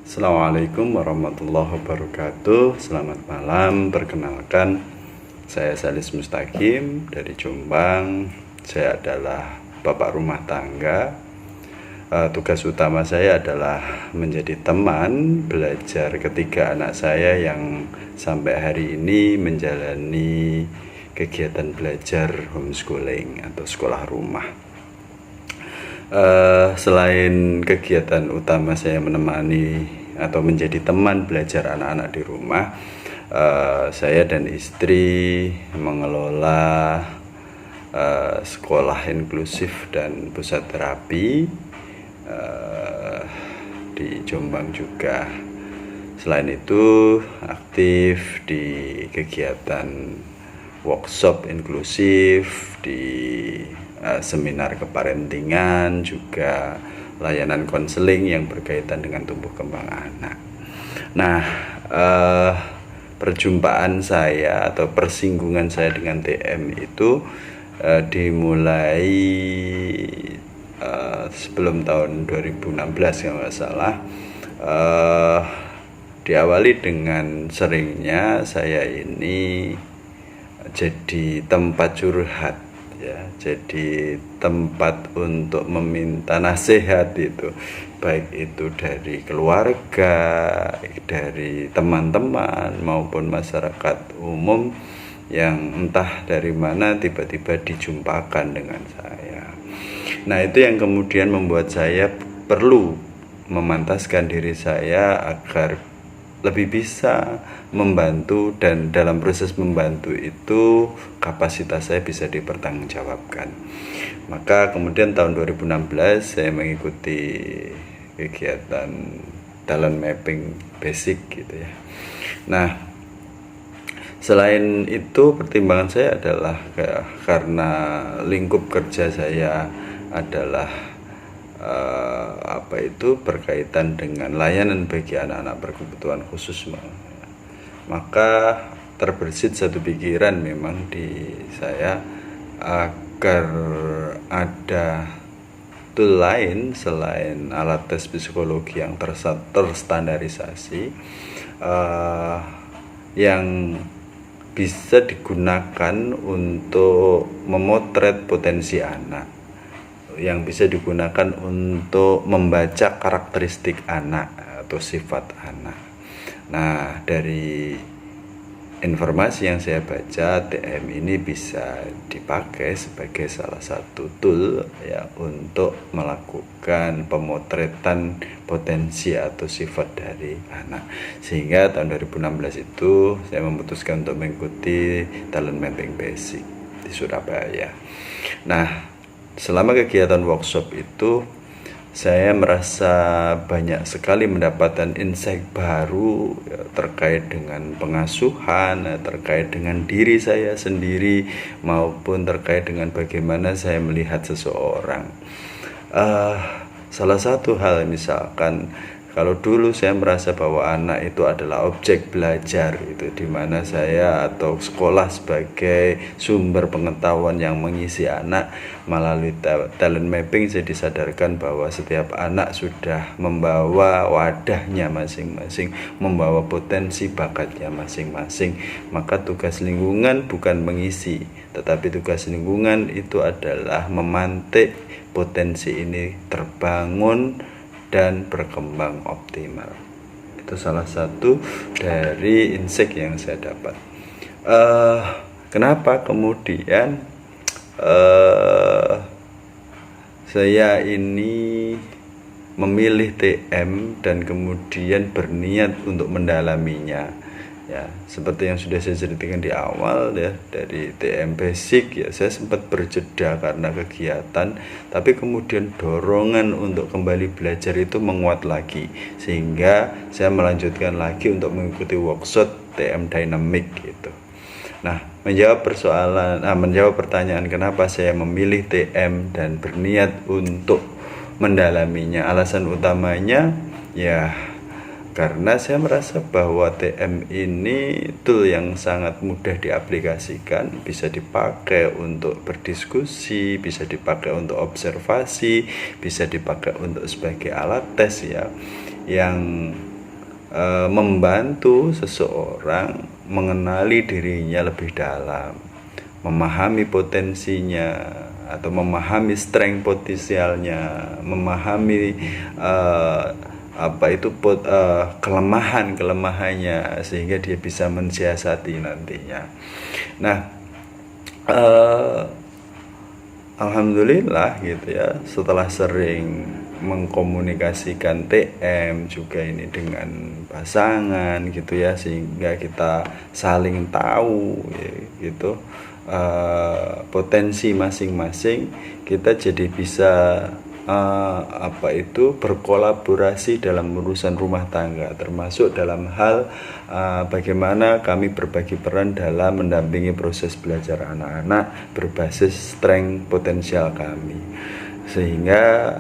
Assalamualaikum warahmatullahi wabarakatuh. Selamat malam. Perkenalkan, saya Salis Mustaqim dari Jombang. Saya adalah bapak rumah tangga. Tugas utama saya adalah menjadi teman belajar ketiga anak saya yang sampai hari ini menjalani kegiatan belajar homeschooling atau sekolah rumah. Selain kegiatan utama saya menemani atau menjadi teman belajar anak-anak di rumah, saya dan istri mengelola sekolah inklusif dan pusat terapi di Jombang juga. Selain itu aktif di kegiatan workshop inklusif, di seminar keparentingan, juga layanan konseling yang berkaitan dengan tumbuh kembang anak. Nah, perjumpaan saya atau persinggungan saya dengan TM itu dimulai sebelum tahun 2016 kalau nggak salah. Diawali dengan seringnya saya ini jadi tempat curhat, ya, jadi tempat untuk meminta nasihat, itu baik itu dari keluarga, dari teman-teman maupun masyarakat umum yang entah dari mana tiba-tiba dijumpakan dengan saya. Nah, itu yang kemudian membuat saya perlu memantaskan diri saya agar lebih bisa membantu, dan dalam proses membantu itu kapasitas saya bisa dipertanggungjawabkan. Maka kemudian tahun 2016 saya mengikuti kegiatan talent mapping basic gitu ya. Nah, selain itu pertimbangan saya adalah karena lingkup kerja saya adalah berkaitan dengan layanan bagi anak-anak berkebutuhan khusus, maka terbersit satu pikiran memang di saya agar ada tool lain selain alat tes psikologi yang terstandarisasi yang bisa digunakan untuk memotret potensi anak, yang bisa digunakan untuk membaca karakteristik anak atau sifat anak. Nah, dari informasi yang saya baca, TM ini bisa dipakai sebagai salah satu tool ya untuk melakukan pemotretan potensi atau sifat dari anak. Sehingga tahun 2016 itu saya memutuskan untuk mengikuti talent mapping basic di Surabaya. Nah, selama kegiatan workshop itu saya merasa banyak sekali mendapatkan insight baru ya, terkait dengan pengasuhan, terkait dengan diri saya sendiri, maupun terkait dengan bagaimana saya melihat seseorang. Salah satu hal misalkan, kalau dulu saya merasa bahwa anak itu adalah objek belajar, itu dimana saya atau sekolah sebagai sumber pengetahuan yang mengisi anak. Melalui talent mapping saya disadarkan bahwa setiap anak sudah membawa wadahnya masing-masing, membawa potensi bakatnya masing-masing. Maka tugas lingkungan bukan mengisi, tetapi tugas lingkungan itu adalah memantik potensi ini terbangun dan berkembang optimal. Itu salah satu dari insight yang saya dapat. Kenapa kemudian saya ini memilih TM dan kemudian berniat untuk mendalaminya? Ya, seperti yang sudah saya ceritakan di awal ya, dari TM basic ya saya sempat berjeda karena kegiatan, tapi kemudian dorongan untuk kembali belajar itu menguat lagi, sehingga saya melanjutkan lagi untuk mengikuti workshop TM Dynamic gitu. Nah, menjawab pertanyaan kenapa saya memilih TM dan berniat untuk mendalaminya, alasan utamanya ya karena saya merasa bahwa TM ini tool yang sangat mudah diaplikasikan, bisa dipakai untuk berdiskusi, bisa dipakai untuk observasi, bisa dipakai untuk sebagai alat tes ya, yang membantu seseorang mengenali dirinya lebih dalam, memahami potensinya atau memahami strength potensialnya, memahami kelemahannya, sehingga dia bisa mensiasati nantinya. Nah, alhamdulillah gitu ya, setelah sering mengkomunikasikan TM juga ini dengan pasangan gitu ya, sehingga kita saling tahu ya, gitu potensi masing-masing, kita jadi bisa berkolaborasi dalam urusan rumah tangga, termasuk dalam hal bagaimana kami berbagi peran dalam mendampingi proses belajar anak-anak berbasis strength potensial kami, sehingga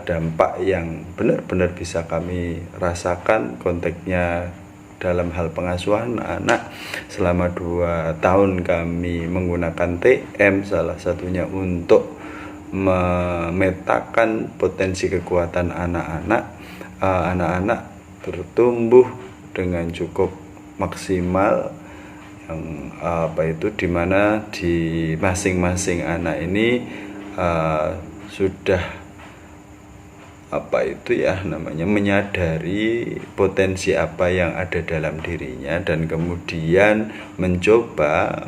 dampak yang benar-benar bisa kami rasakan konteksnya dalam hal pengasuhan anak selama 2 tahun kami menggunakan TM, salah satunya untuk memetakan potensi kekuatan anak-anak. Anak-anak bertumbuh dengan cukup maksimal, yang dimana di masing-masing anak ini sudah menyadari potensi apa yang ada dalam dirinya, dan kemudian mencoba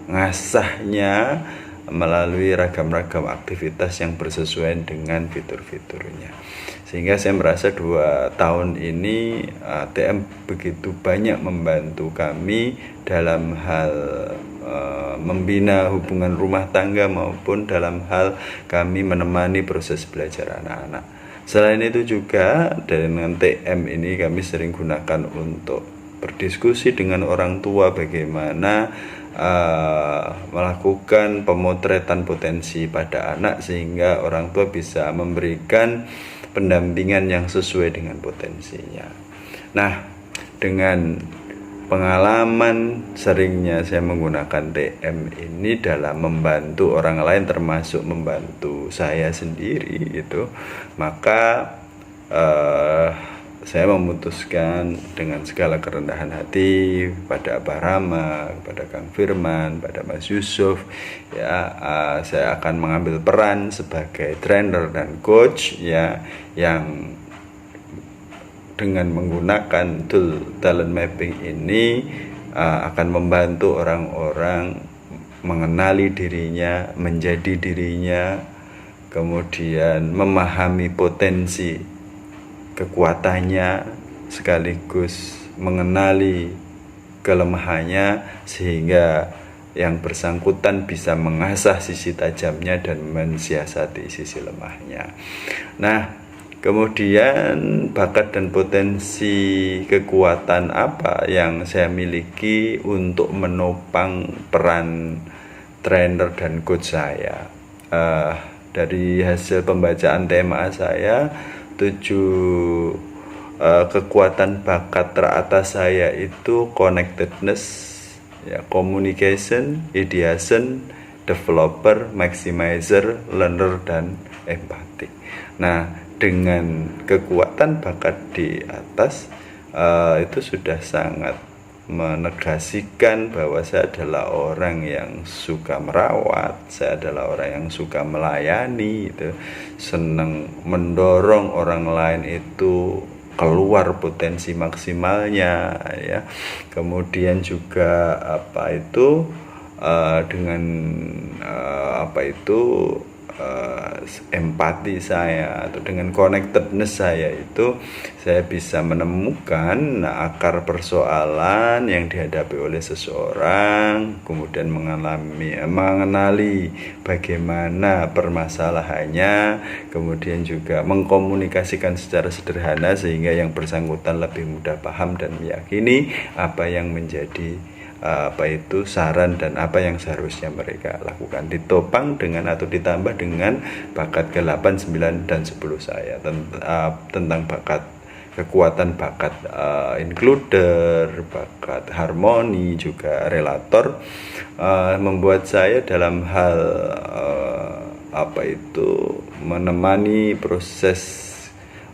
mengasahnya melalui ragam-ragam aktivitas yang bersesuaian dengan fitur-fiturnya. Sehingga saya merasa 2 tahun ini TM begitu banyak membantu kami dalam hal membina hubungan rumah tangga maupun dalam hal kami menemani proses belajar anak-anak. Selain itu juga dengan TM ini kami sering gunakan untuk berdiskusi dengan orang tua bagaimana melakukan pemotretan potensi pada anak, sehingga orang tua bisa memberikan pendampingan yang sesuai dengan potensinya. Nah, dengan pengalaman seringnya saya menggunakan TM ini dalam membantu orang lain, termasuk membantu saya sendiri itu, maka saya memutuskan dengan segala kerendahan hati pada Abah Rama, pada Kang Firman, pada Mas Yusuf, ya, saya akan mengambil peran sebagai trainer dan coach ya, yang dengan menggunakan tool talent mapping ini akan membantu orang-orang mengenali dirinya, menjadi dirinya, kemudian memahami potensi kekuatannya, sekaligus mengenali kelemahannya, sehingga yang bersangkutan bisa mengasah sisi tajamnya dan mensiasati sisi lemahnya. Nah, kemudian bakat dan potensi kekuatan apa yang saya miliki untuk menopang peran trainer dan coach saya? Dari hasil pembacaan tema saya, 7 kekuatan bakat teratas saya itu connectedness, ya, communication, ideation, developer, maximizer, learner, dan empathy. Nah, dengan kekuatan bakat di atas itu sudah sangat menegasikan bahwa saya adalah orang yang suka merawat, saya adalah orang yang suka melayani, gitu. Senang mendorong orang lain itu keluar potensi maksimalnya, ya. Kemudian juga dengan empati saya atau dengan connectedness saya itu, saya bisa menemukan akar persoalan yang dihadapi oleh seseorang, kemudian mengenali bagaimana permasalahannya, kemudian juga mengkomunikasikan secara sederhana sehingga yang bersangkutan lebih mudah paham dan meyakini apa yang menjadi saran dan apa yang seharusnya mereka lakukan, ditopang dengan atau ditambah dengan bakat ke-8, 9, dan 10 saya tentang kekuatan bakat includer, bakat harmoni, juga relator, membuat saya dalam hal menemani proses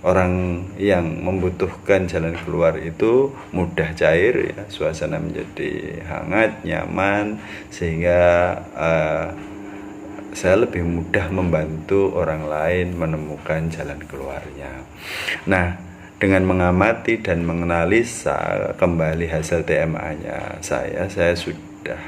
orang yang membutuhkan jalan keluar itu mudah cair ya, suasana menjadi hangat, nyaman, sehingga saya lebih mudah membantu orang lain menemukan jalan keluarnya. Nah, dengan mengamati dan menganalisa kembali hasil TMA-nya saya sudah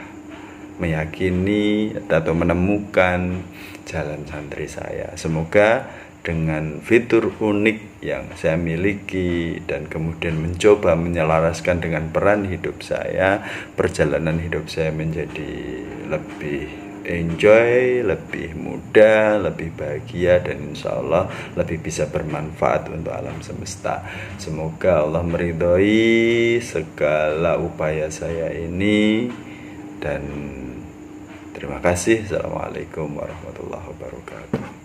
meyakini atau menemukan jalan santri saya. Semoga dengan fitur unik yang saya miliki dan kemudian mencoba menyelaraskan dengan peran hidup saya, perjalanan hidup saya menjadi lebih enjoy, lebih mudah, lebih bahagia, dan insya Allah lebih bisa bermanfaat untuk alam semesta. Semoga Allah meridhoi segala upaya saya ini, dan terima kasih. Assalamualaikum warahmatullahi wabarakatuh.